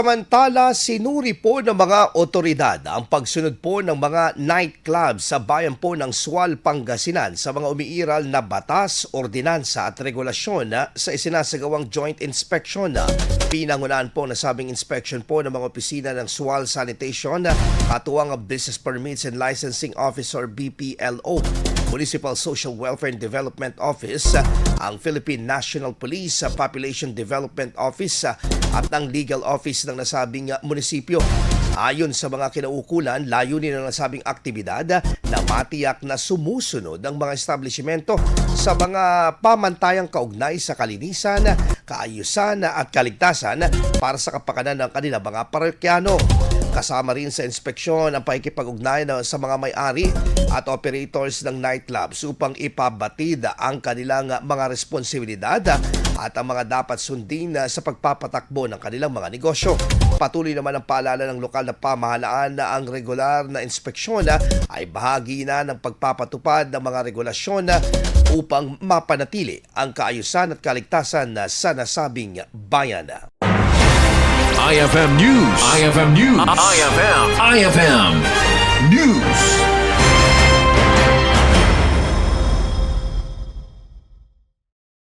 Samantala, sinuri po ng mga otoridad ang pagsunod po ng mga nightclub sa bayan po ng Sual, Pangasinan sa mga umiiral na batas, ordinansa at regulasyon sa isinasagawang joint inspection. Pinangunahan po nasabing inspection po ng mga opisina ng Sual Sanitation, katuwang Business Permits and Licensing Officer BPLO, Municipal Social Welfare and Development Office, ang Philippine National Police, Population Development Office at ang Legal Office ng nasabing munisipyo. Ayon sa mga kinaukulan, layunin ng nasabing aktibidad na matiyak na sumusunod ang mga establishmento sa mga pamantayang kaugnay sa kalinisan, kaayusan at kaligtasan para sa kapakanan ng kanilang mga parokyano. Kasama rin sa inspeksyon ang pakikipag-ugnayan sa mga may-ari at operators ng nightclubs upang ipabatid ang kanilang mga responsibilidad at ang mga dapat sundin sa pagpapatakbo ng kanilang mga negosyo. Patuloy naman ang paalala ng lokal na pamahalaan na ang regular na inspeksyon ay bahagi na ng pagpapatupad ng mga regulasyon upang mapanatili ang kaayusan at kaligtasan sa nasabing bayan. IFM News. IFM News. IFM News.